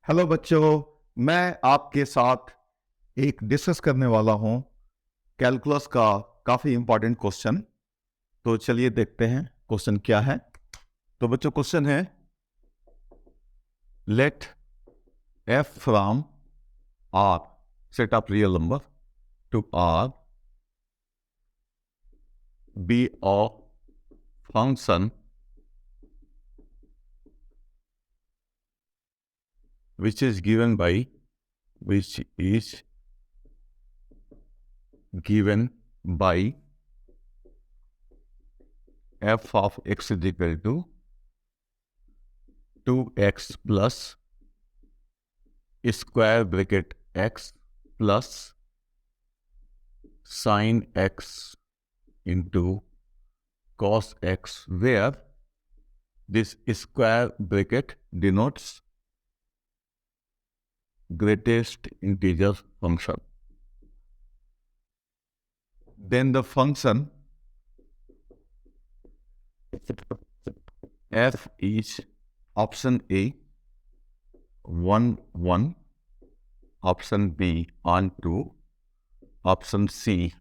Hello बच्चों, मैं आपके साथ एक डिस्कस करने वाला हूं कैलकुलस का काफी इंपॉर्टेंट क्वेश्चन। तो चलिए देखते हैं क्वेश्चन क्या है। तो बच्चों क्वेश्चन है, let f from r set up real number to r be a function which is given by f of x is equal to 2x plus square bracket x plus sin x into cos x, where this square bracket denotes greatest integer function. Then the function f is option A 1 1, option B on 2, option C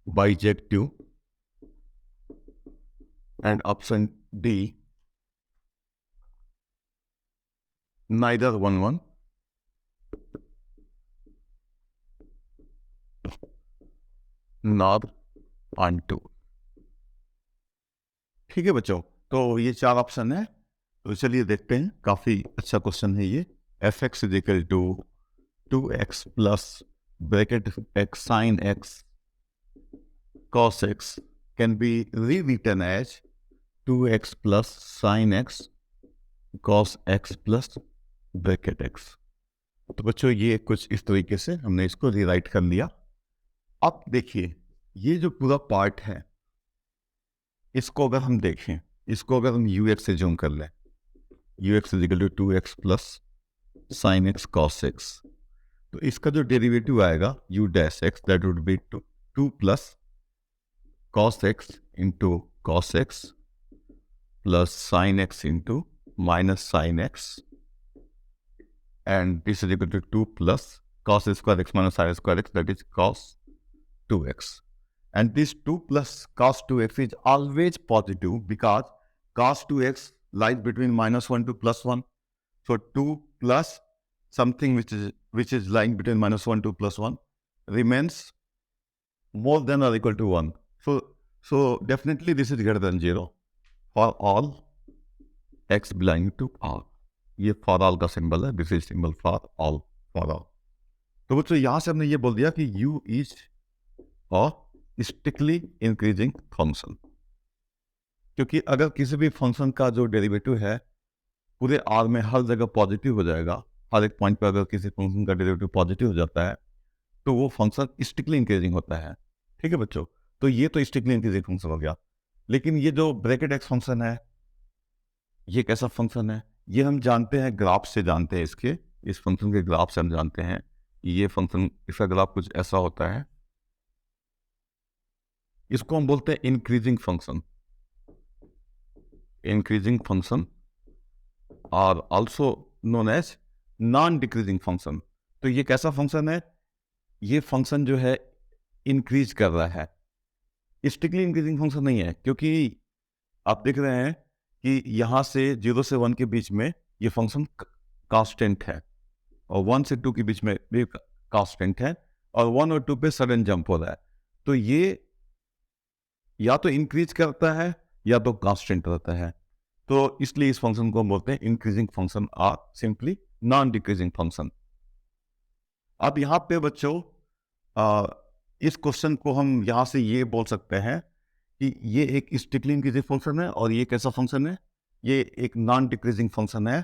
bijective, and option D neither 1 1 nor on 2। ठीक है बच्चों, तो ये चार option है। तो चलिए देखते हैं, काफी अच्छा क्वेश्चन है ये। F X is equal to 2x plus bracket x sin x cos x can be rewritten as 2x plus sin x cos x plus bracket x। तो बच्चों ये कुछ इस तरीके से हमने इसको रीराइट कर लिया। अब देखिए, ये जो पूरा पार्ट है, इसको अगर हम देखें, इसको अगर हम ux से जूम कर लें, ux is equal to 2x plus sin x cos x, तो इसका जो डेरिवेटिव आएगा u dash x, that would be 2 plus cos x into cos x plus sin x into minus sin x, and this is equal to 2 plus cos square x minus sin square x, that is cos 2x. And this 2 plus cos 2x is always positive because cos 2x lies between minus 1 to plus 1. So 2 plus something which is lying between minus 1 to plus 1 remains more than or equal to 1. So definitely this is greater than 0 for all x belonging to R. ये for all का symbol है, this is symbol for all, for all. तो बच्चों यहां से हमने ये बोल दिया कि u is a strictly increasing function, क्योंकि अगर किसी भी फंक्शन का जो डेरिवेटिव है पूरे आर में हर जगह पॉजिटिव हो जाएगा, हर एक पॉइंट पर अगर किसी फंक्शन का डेरिवेटिव पॉजिटिव हो जाता है तो वो फंक्शन स्ट्रिक्टली इंक्रीजिंग होता है। ठीक है बच्चों, तो ये तो स्ट्रिक्टली इंक्रीजिंग फंक्शन हो गया। लेकिन ये जो ब्रैकेट एक्स फंक्शन है, ये कैसा फंक्शन है? ये हम जानते हैं, ग्राफ से जानते हैं, इसके इस फंक्शन के ग्राफ से हम जानते हैं ये फंक्शन, इसका ग्राफ कुछ ऐसा होता है। इसको हम बोलते हैं इंक्रीजिंग फंक्शन, इंक्रीजिंग फंक्शन, और also known as non decreasing function. तो ये कैसा फंक्शन है? ये फंक्शन जो है इंक्रीज कर रहा है, स्ट्रिक्टली इंक्रीजिंग फंक्शन नहीं है, क्योंकि आप देख रहे हैं कि यहां से 0 से 1 के बीच में ये फंक्शन कांस्टेंट है, और 1 से 2 के बीच में भी कांस्टेंट है, और 1 और 2 पे सडन जंप हो रहा है। तो ये या तो इंक्रीज करता है या तो कांस्टेंट रहता है। तो इसलिए इस फंक्शन को हम बोलते हैं इंक्रीजिंग फंक्शन और सिंपली नॉन डिक्रीजिंग फंक्शन। अब यहाँ पे बच्चों इस क्वेश्चन को हम यहाँ से ये बोल सकते हैं कि ये एक स्ट्रिक्टली इंक्रीजिंग फंक्शन है और ये कैसा फंक्शन है? ये एक नॉन डिक्रीजिंग फंक्शन है।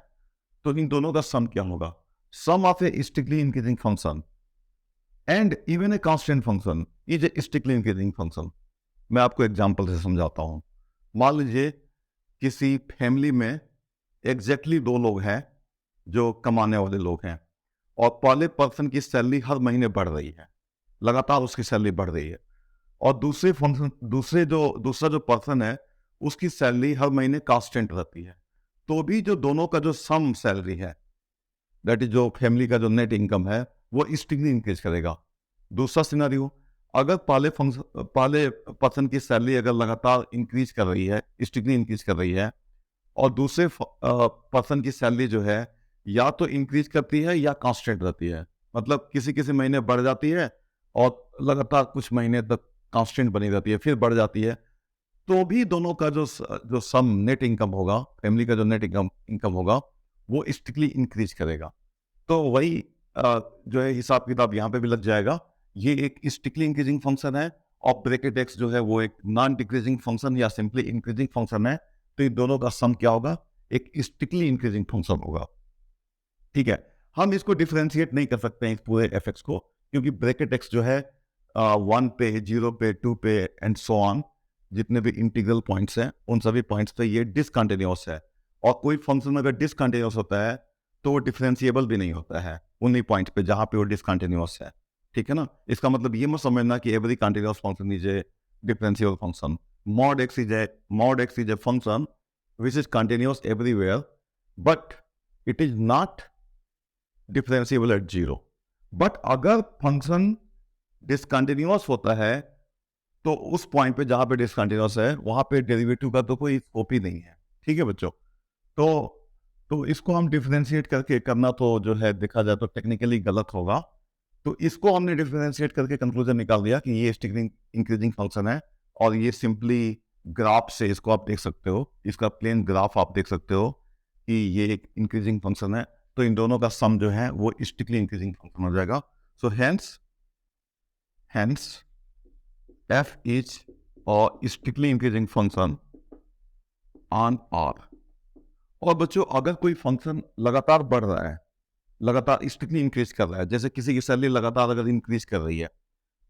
तो इन दोनों का सम क्या होगा? Sum of a strictly increasing function and even a constant function is a strictly increasing function. मैं आपको एग्जांपल से समझाता हूं। मान लीजिए किसी फैमिली में एग्जैक्टली 2 लोग हैं जो कमाने वाले लोग हैं, और पहले पर्सन की सैलरी हर महीने बढ़ रही है, लगातार उसकी सैलरी बढ़ रही है, और दूसरा जो पर्सन है उसकी सैलरी हर महीने कांस्टेंट रहती है। तो भी जो दोनों का जो सम सैलरी है, दैट इज जो फैमिली का जो नेट इनकम है, वो स्ट्रिक्टली इंक्रीज करेगा। दूसरा सिनारियो, अगर पहले पर्सन की सैलरी अगर लगातार इंक्रीज कर रही है, स्ट्रिक्टली इंक्रीज कर रही है, और दूसरे पर्सन की सैलरी जो है या तो इंक्रीज करती है या कांस्टेंट रहती है, मतलब किसी किसी महीने बढ़ जाती है और लगातार कुछ महीने तक कांस्टेंट बनी रहती है, फिर बढ़ जाती है, तो भी दोनों का जो सम नेट इनकम होगा, फैमिली का जो नेट इनकम होगा, वो स्ट्रिक्टली इंक्रीज करेगा। तो वही जो है हिसाब किताब यहाँ पे भी लग जाएगा। ये एक स्ट्रिक्टली इंक्रीजिंग फंक्शन है और ब्रैकेट एक्स जो है वो एक नॉन डिक्रीजिंग फंक्शन या सिंपली इंक्रीजिंग फंक्शन है। तो इन दोनों का सम क्या होगा? एक स्ट्रिक्टली इंक्रीजिंग फंक्शन होगा। ठीक है, हम इसको डिफरेंशिएट नहीं कर सकते हैं इस पूरे एफ एक्स को, क्योंकि ब्रैकेट एक्स जो है 1 पे, 0 पे, 2 पे एंड सो ऑन, जितने भी इंटीग्रल पॉइंट्स हैं उन सभी पॉइंट्स पे ये डिसकंटिन्यूअस है। और कोई फंक्शन अगर डिसकंटिन्यूअस होता है तो वो डिफरेंशिएबल भी नहीं होता है उन्हीं पॉइंट पे जहां पे वो डिसकंटिन्यूअस है। ठीक है ना? इसका मतलब ये मत समझना कि every continuous function is A differentiable function. mod x is a function which is continuous everywhere, but it is not differentiable eight zero. But अगर फंक्शन डिसकंटिन्यूअस होता है तो उस पॉइंट पे जहां पे डिसकंटिन्यूअस है वहां पे डेरिवेटिव का तो कोई स्कोप ही नहीं है। ठीक है बच्चों? तो इसको हम डिफरेंशिएट करके करना तो जो है देखा जाए तो टेक्निकली गलत होगा। तो इसको हमने डिफरेंशिएट करके कंक्लूजन निकाल दिया कि ये स्टिक्लिंग इंक्रीजिंग फंक्शन है, और ये सिंपली ग्राफ से इसको आप देख सकते हो, इसका प्लेन ग्राफ आप देख सकते हो कि ये एक इंक्रीजिंग फंक्शन है। तो इन दोनों का सम जो है वो स्टिक्ली इंक्रीजिंग फंक्शन हो जाएगा। सो हेंस एफ इज और स्टिक्ली इंक्रीजिंग फंक्शन ऑन आर। और बच्चों अगर कोई फंक्शन लगातार बढ़ रहा है, लगातार स्टिक्ली इंक्रीज कर रहा है, जैसे किसी की सैलरी लगातार अगर इंक्रीज कर रही है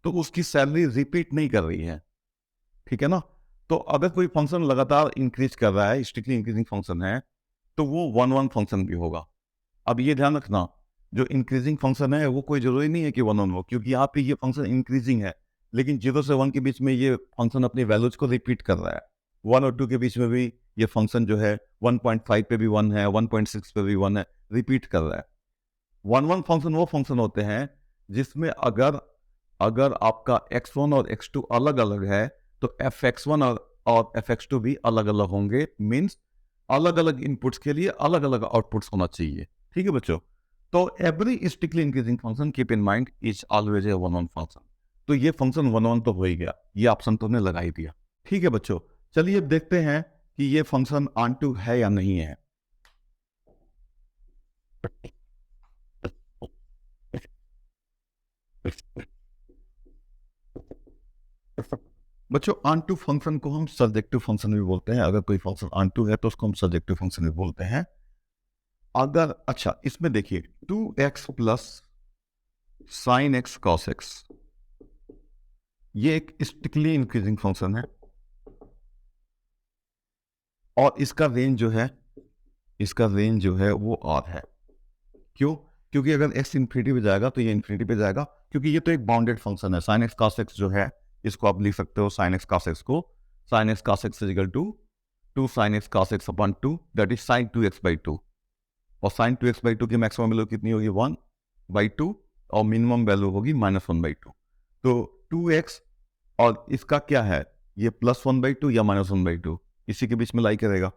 तो उसकी सैलरी रिपीट नहीं कर रही है। ठीक है ना? तो अगर कोई फंक्शन लगातार इंक्रीज कर रहा है, स्ट्रिक्टली इंक्रीजिंग फंक्शन है, तो वो 1-1 फंक्शन भी होगा। अब ये ध्यान रखना, जो इंक्रीजिंग फंक्शन है वो कोई जरूरी नहीं है कि 1-1 हो, क्योंकि यहाँ पे ये फंक्शन इंक्रीजिंग है, लेकिन 0 से 1 के बीच में ये फंक्शन अपनी वैल्यूज को रिपीट कर रहा है। 1 और 2 के बीच में भी ये फंक्शन जो है 1.5 पे भी 1 है, 1.6 पे भी 1 है, रिपीट कर रहा है। 1-1 फंक्शन वो फंक्शन होते हैं जिसमें अगर आपका x1 और x2 अलग अलग है तो fx1 और fx2 भी अलग अलग होंगे। मीन्स अलग अलग इनपुट्स के लिए अलग अलग आउटपुट्स होना चाहिए। ठीक है बच्चों? तो every strictly increasing function keep in mind is always a 1-1 function. तो ये फंक्शन 1-1 तो हो ही गया, ये ऑप्शन तो ने लगा ही दिया। ठीक है बच्चों, चलिए अब देखते हैं कि ये फंक्शन ऑनटू है या नहीं है। बच्चों ऑनटू फंक्शन को हम सब्जेक्टिव फंक्शन भी बोलते हैं। अगर कोई फंक्शन ऑनटू है तो उसको हम सब्जेक्टिव फंक्शन भी बोलते हैं। अगर अच्छा इसमें देखिए 2x plus sine X cos x, ये एक स्टिकली इंक्रीजिंग फंक्शन है और इसका रेंज जो है वो r है। क्यों? क्योंकि अगर x इन्फिनिटी पे जाएगा तो ये इन्फिनिटी पे जाएगा, क्योंकि ये तो एक बाउंडेड फंक्शन है। साइन एक्स कॉस एक्स जो है इसको आप लिख सकते हो साइन एक्स कॉस एक्स को sine X cos X equal to 2 sine X cos X upon 2, that is sine 2x/2। और साइन 2x/2 की मैक्सिमम वैल्यू कितनी होगी? 1/2, और मिनिमम वैल्यू होगी -1/2। तो 2x और इसका क्या है, ये +1/2 या -1/2, इसी के बीच में लाई करेगा।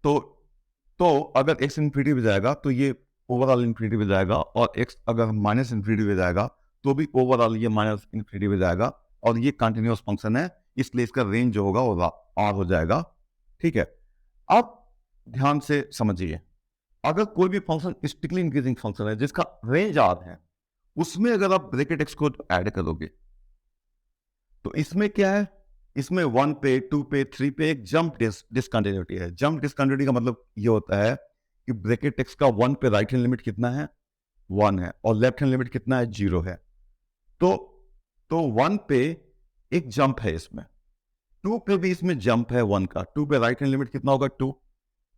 तो अगर x इन्फिनिटी पे जाएगा तो ये ओवरऑल इन्फिनिटी पे जाएगा, और x अगर माइनस इन्फिनिटी पे जाएगा तो भी ओवरऑल ये माइनस इन्फिनिटी पे जाएगा। और ये कंटिन्यूअस फंक्शन है, इसलिए इसका रेंज जो होगा वो r हो जाएगा। ठीक है, अब ध्यान से समझिए, अगर कोई भी फंक्शन स्टिकली इंक्रीजिंग फंक्शन है जिसका रेंज r है, उसमें अगर आप ब्रैकेट x को ऐड करोगे तो इसमें क्या है, इसमें 1 पे, 2 पे, 3 पे एक जंप डिसकंटिन्यूटी है। जंप डिसकंटिन्यूटी का मतलब ये होता है कि ब्रैकेट x का 1 पे राइट हैंड लिमिट कितना है? 1 है, और लेफ्ट हैंड लिमिट कितना है? 0 है। तो 1 पे एक जंप है, इसमें 2 पे भी इसमें जंप है 1 का। 2 पे राइट हैंड लिमिट कितना होगा? 2,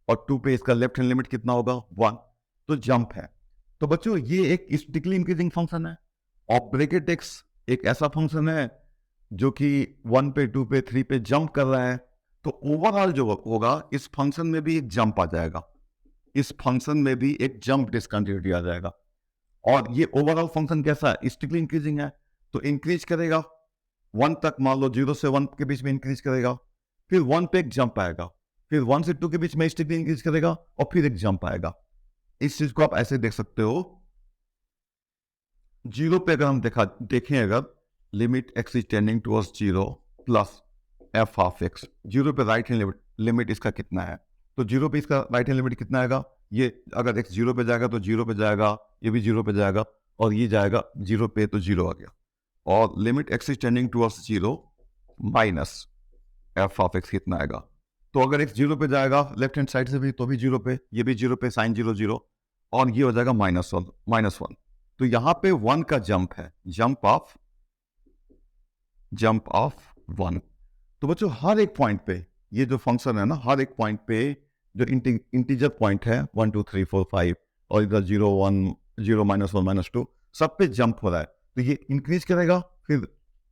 और 2 पे इसका लेफ्ट हैंड लिमिट कितना होगा? 1। तो जंप है। तो बच्चों ये एक स्टिकली इंक्रीजिंग फंक्शन है, और ब्रैकेट x एक ऐसा फंक्शन है जो कि 1 पे, 2 पे, 3 पे जंप कर रहा है। तो ओवरऑल जो होगा इस फंक्शन में भी एक जंप आ जाएगा, इस फंक्शन में भी एक जंप डिसकंटिन्यूटी आ जाएगा। और ये ओवरऑल फंक्शन कैसा है, स्टिकली इंक्रीजिंग है, तो इंक्रीज करेगा 1 तक, मान लो 0 से 1 के बीच में इंक्रीज करेगा, फिर 1 पे एक जंप आएगा, फिर 1 से 2 के बीच में स्टिकली इंक्रीज करेगा और फिर एक जंप आएगा। इस चीज को आप ऐसे देख सकते हो, 0 पे अगर हम देखें अगर limit x is tending towards 0 plus f of x, 0 पे राइट हैंड लिमिट इसका कितना है, तो 0 पे इसका राइट हैंड लिमिट कितना आएगा, ये अगर x 0 पे जाएगा तो 0 पे जाएगा, ये भी 0 पे जाएगा और ये जाएगा 0 पे, तो 0 आ गया। और limit x is tending towards 0 minus f of x कितना आएगा, तो अगर x 0 पे जाएगा लेफ्ट हैंड साइड से भी तो भी 0 पे, ये भी 0 पे, साइन 0 0, और ये हो जाएगा -1। तो यहां पे 1 का जंप है, जंप ऑफ 1। तो बच्चों हर एक पॉइंट पे ये जो फंक्शन है ना, हर एक पॉइंट पे जो इंटीजर पॉइंट है 1 2 3 4 5 और इधर 0 1 0 -1 -2 सब पे जंप हो रहा है, तो ये इंक्रीज करेगा फिर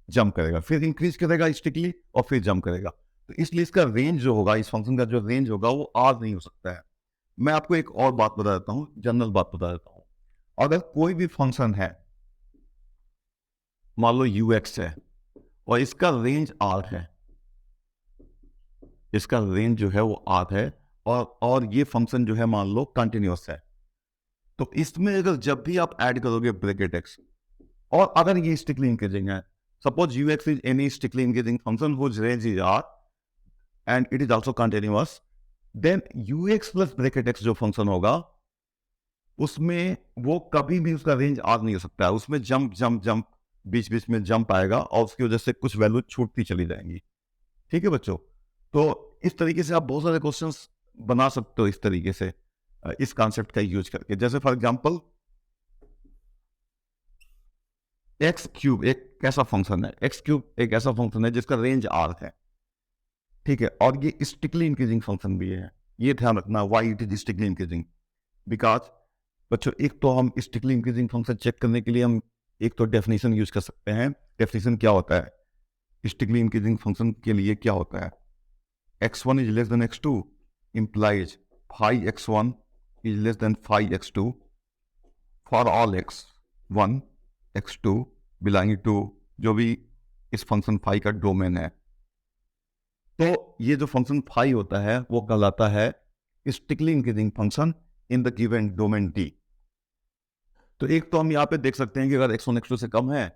जंप करेगा, फिर इंक्रीज करेगा स्टिकली और फिर जंप करेगा। तो इसलिए इसका रेंज जो होगा, इस फंक्शन का जो रेंज होगा वो आर नहीं हो सकता है। मैं आपको एक और बात बता देता हूँ, जनरल बात बता देता हूँ, अगर कोई भी फंक्शन है, मान लो ux है और इसका रेंज r है, इसका रेंज जो है वो r है, और ये फंक्शन जो है मान लो कंटिन्यूअस है, तो इसमें अगर जब भी आप ऐड करोगे ब्रैकेट x और अगर ये स्टिकली इंक्रीजिंग है, suppose ux is any strictly increasing function whose range is r and it is also continuous, then ux plus bracket x जो फंक्शन होगा उसमें वो कभी भी उसका रेंज आर नहीं हो सकता है, उसमें जंप बीच बीच में जंप आएगा और उसकी वजह से कुछ वैल्यू छूटती चली जाएंगी। ठीक है बच्चों, तो इस तरीके से आप बहुत सारे क्वेश्चंस बना सकते हो इस तरीके से, इस कॉन्सेप्ट का यूज करके। जैसे फॉर एग्जांपल एक्स क्यूब एक कैसा फंक्शन है, एक्स क्यूब एक ऐसा फंक्शन है जिसका रेंज आर है, ठीक है, और ये स्टिकली इंक्रीजिंग फंक्शन भी है, ये ध्यान रखना why it is strictly increasing, because बच्चों एक तो हम स्टिकली इंक्रीजिंग फंक्शन चेक करने के लिए हम एक तो डेफिनेशन यूज कर सकते हैं। डेफिनेशन क्या होता है स्टिकली इंक्रीजिंग फंक्शन के लिए, क्या होता है, x1 is less than x2 implies phi x1 is less than phi x2 for all x1 x2 belonging to जो भी इस फंक्शन phi का डोमेन है। तो ये जो फंक्शन phi होता है वो कहलाता है strictly increasing function in the given domain D। तो एक तो हम यहाँ पे देख सकते हैं कि अगर x1 x2 से कम है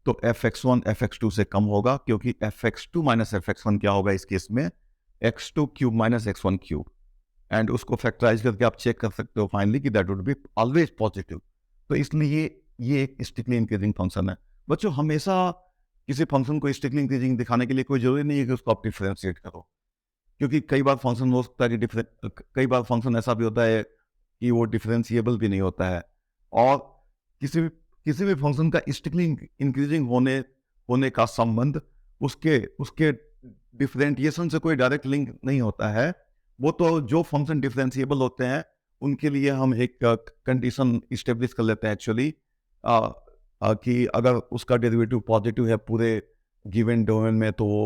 तो fx1 fx2 से कम होगा, क्योंकि fx2 माइनस fx1 क्या होगा इस केस में, x2 cube minus x1 cube, and उसको फैक्टराइज करके आप चेक कर सकते हो फाइनली कि that would be always positive. तो इसलिए ये एक स्टिकली इंक्रीजिंग फंक्शन है। बच्चों हमेशा किसी फंक्शन को स्टिकली इंक्रीजिंग दिखाने के लिए कोई जरूरी नहीं है कि उसको आप डिफरेंशिएट करो, क्योंकि कई बार फंक्शन हो सकता है कि कई बार फंक्शन ऐसा भी होता है कि वो डिफरेंशिएबल भी नहीं होता है, और किसी भी फंक्शन का स्टिकली इंक्रीजिंग होने का संबंध उसके डिफरेंशिएशन से कोई डायरेक्ट लिंक नहीं होता है। वो तो जो फंक्शन डिफरेंशिएबल होते हैं उनके लिए हम एक कंडीशन इस्टेब्लिश कर लेते हैं एक्चुअली, कि अगर उसका डेरिवेटिव पॉजिटिव है पूरे गिवन डोमेन में तो वो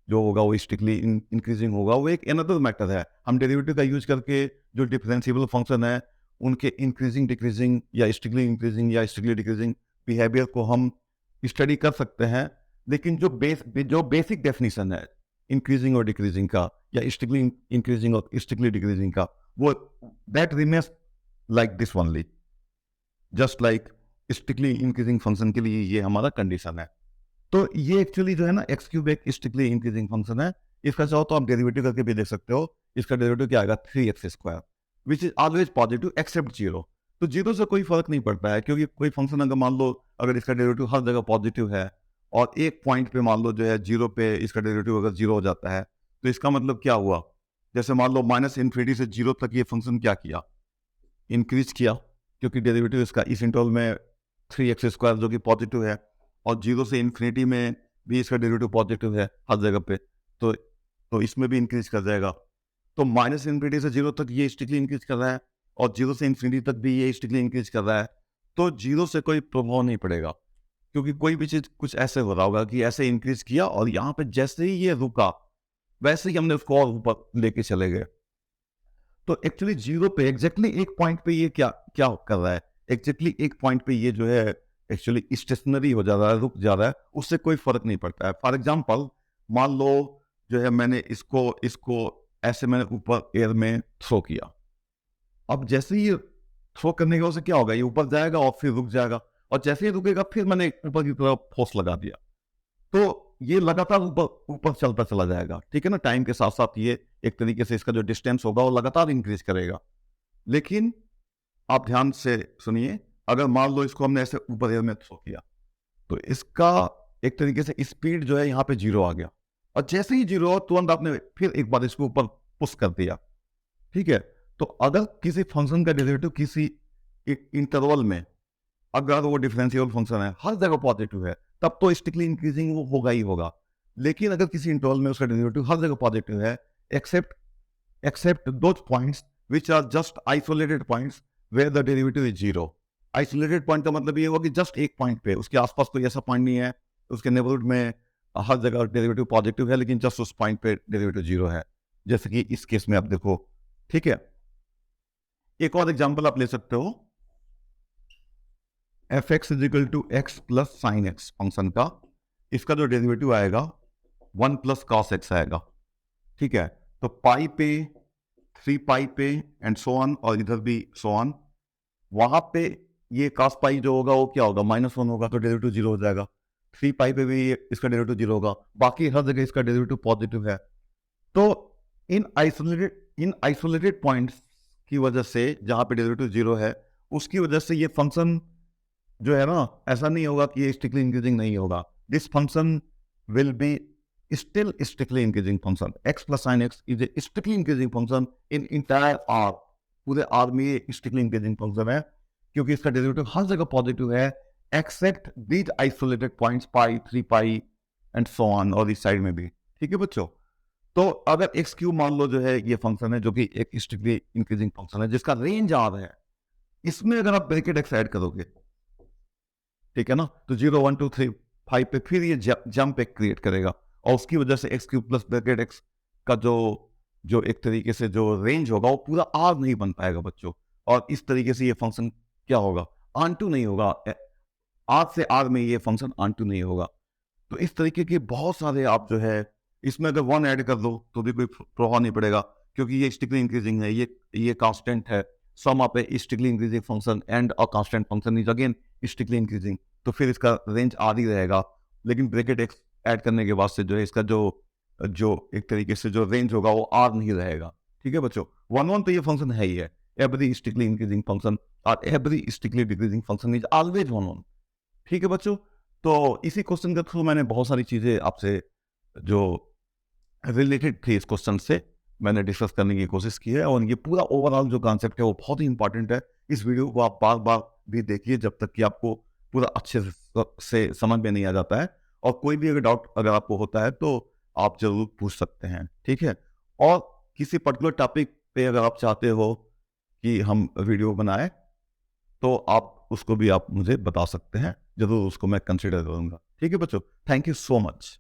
जो होगा वो स्टिकली इंक्रीजिंग होगा। वो एक अनदर मैटर है, हम डेरिवेटिव का यूज करके जो डिफरेंशिएबल फंक्शन है उनके इंक्रीजिंग डिक्रीजिंग या स्टिकली इंक्रीजिंग या स्टिकली डिक्रीजिंग बिहेवियर को हम स्टडी कर सकते हैं। लेकिन जो बेसिक डेफिनेशन है इंक्रीजिंग और डिक्रीजिंग का या स्टिकली इंक्रीजिंग और स्टिकली डिक्रीजिंग का, वो that remains like this only, just like strictly increasing function के लिए ये हमारा कंडीशन है। तो ये एक्चुअली जो है ना एक्स क्यूब एक स्टिकली इंक्रीजिंग फंक्शन है। इसका चाहो तो आप डेरिवेटिव करके भी देख सकते हो। इसका डेरिवेटिव क्या आएगा 3x² which is always positive except 0। तो 0 से कोई फर्क नहीं पड़ता है, क्योंकि कोई फंक्शन अगर मान लो अगर इसका डेरिवेटिव हर जगह पॉजिटिव है और एक पॉइंट पे मान लो जो है 0 पे इसका डेरिवेटिव अगर 0 हो जाता है, तो इसका मतलब क्या हुआ, जैसे मान लो -∞ से 0 तक ये फंक्शन क्या किया, इंक्रीज किया, क्योंकि डेरिवेटिव इसका इस इंटरवल में 3x² जो कि पॉजिटिव है, और 0 से इन्फिनिटी में भी इसका डेरिवेटिव पॉजिटिव है हर जगह पे, तो इसमें भी इंक्रीज कर जाएगा। तो -∞ से 0 तक ये स्टिकली इंक्रीज कर रहा है और 0 से इन्फिनिटी तक भी ये स्टिकली इंक्रीज कर रहा है। तो 0 से कोई प्रभाव नहीं पड़ेगा, क्योंकि कोई भी चीज कुछ ऐसे हो रहा होगा कि ऐसे इंक्रीज किया और यहाँ पे जैसे ही ये रुका वैसे ही हमने उसको और ऊपर लेके चले गए। तो एक्चुअली जीरो पे एग्जैक्टली एक पॉइंट पे ये क्या क्या कर रहा है, एग्जैक्टली एक पॉइंट पे ये जो है एक्चुअली स्टेशनरी हो जा रहा है, रुक जा रहा है, उससे कोई फर्क नहीं पड़ता है। फॉर एग्जाम्पल मान लो जो है मैंने इसको इसको ऐसे मैंने ऊपर एयर में थ्रो किया। अब जैसे ही थ्रो करने के बाद क्या होगा, ये ऊपर जाएगा और फिर रुक जाएगा, और जैसे ही रुकेगा फिर मैंने ऊपर की तरफ फोर्स लगा दिया, तो ये लगातार ऊपर ऊपर चलता चला जाएगा। ठीक है ना, टाइम के साथ साथ ये एक तरीके से इसका जो डिस्टेंस होगा वो लगातार इंक्रीज करेगा। लेकिन आप ध्यान से सुनिए, अगर मान लो इसको हमने ऐसे ऊपर एयर में थ्रो किया, तो इसका एक तरीके से स्पीड जो है यहाँ पे जीरो आ गया, और जैसे ही जीरो हो तुरंत आपने फिर एक बार इसको ऊपर पुश कर दिया। ठीक है, तो अगर किसी फंक्शन का डेरिवेटिव किसी इंटरवल में अगर वो डिफरेंशियल फंक्शन है, हर जगह पॉजिटिव है, तब तो स्टिकली इंक्रीजिंग वो होगा ही होगा। लेकिन अगर किसी इंटरवल में उसका डेरिवेटिव हर जगह पॉजिटिव है, except those points which are just isolated points where the derivative is zero. Isolated point का मतलब ये होगा कि जस्ट एक पॉइंट पे, उसके आसपास कोई ऐसा पॉइंट नहीं है, उसके नेबरहुड में हर जगह डेरिवेटिव पॉजिटिव है, लेकिन जस्ट उस पॉइंट पे डेरिवेटिव जीरो है, जैसे कि इस केस में आप देखो। ठीक है, एक और एग्जांपल आप ले सकते हो, F X is equal to X plus sine X function का, इसका जो डेरिवेटिव आएगा 1 प्लस कॉस एक्स आएगा। ठीक है, तो पाई पे 3 पाई पे एंड सो ऑन, और इधर भी सो ऑन। वहां पे ये कॉस पाई जो होगा वो क्या होगा, -1 होगा, तो डेरिवेटिव जीरो हो जाएगा। 3 पाई पे भी इसका डेरिवेटिव जीरो होगा, बाकी हर जगह इसका डेरिवेटिव पॉजिटिव है। तो इन आइसोलेटेड पॉइंट्स की वजह से जहां पे डेरिवेटिव जीरो है, उसकी वजह से ये फंक्शन जो है ना, ऐसा नहीं होगा कि ये स्टिकली इंक्रीजिंग नहीं होगा। This function will be still strictly increasing function. X plus sine x is a strictly increasing function in entire R, पूरे आर में ये स्टिकली इंक्रीजिंग फंक्शन है, क्योंकि इसका डेरिवेटिव हर जगह पॉजिटिव है except these isolated points pi, 3 pi and so on, और इस साइड में भी। ठीक है बच्चों, तो अगर एक्स क्यूब मान लो जो है ये फंक्शन है, जो कि एक स्ट्रिक्टली इंक्रीजिंग फंक्शन है जिसका रेंज आर है, इसमें अगर आप ब्रैकेट एक्स ऐड करोगे, ठीक है ना, तो 0 1 2 3 5 पे फिर ये जंप एक क्रिएट करेगा, और उसकी वजह से x cube plus bracket x का जो जो एक तरीके से जो रेंज होगा वो पूरा आर नहीं बन पाएगा बच्चों, और इस तरीके से ये फंक्शन क्या होगा, आंटू नहीं होगा, आर से आर में ये फंक्शन आंटू नहीं होगा। तो इस तरीके के बहुत सारे आप जो है, इसमें अगर 1 ऐड कर दो तो भी कोई प्रभाव नहीं पड़ेगा, क्योंकि ये स्टिकली इंक्रीजिंग है, ये कांस्टेंट है। Sum of a strictly increasing function and a constant function is again strictly increasing, तो फिर इसका रेंज आर ही रहेगा। लेकिन ब्रैकेट एक्स ऐड करने के बाद से जो है इसका जो जो एक तरीके से जो रेंज होगा वो आर नहीं रहेगा। ठीक है बच्चों, 1 1 तो ये फंक्शन है ही है, एवरी स्टिकली इंक्रीजिंग फंक्शन और every strictly decreasing function is always 1 1। ठीक है बच्चों, तो इसी क्वेश्चन के थ्रू मैंने बहुत सारी चीजें आपसे जो रिलेटेड थी इस क्वेश्चन से मैंने डिस्कस करने की कोशिश की है, और ये पूरा ओवरऑल जो कॉन्सेप्ट है वो बहुत ही इंपॉर्टेंट है। इस वीडियो को आप बार बार भी देखिए जब तक कि आपको पूरा अच्छे से समझ में नहीं आ जाता है, और कोई भी अगर डाउट अगर आपको होता है तो आप जरूर पूछ सकते हैं। ठीक है, और किसी पर्टिकुलर टॉपिक पे अगर आप चाहते हो कि हम वीडियो बनाए तो आप उसको भी आप मुझे बता सकते हैं, जरूर उसको मैं कंसिडर करूंगा। ठीक है बच्चों, थैंक यू सो मच।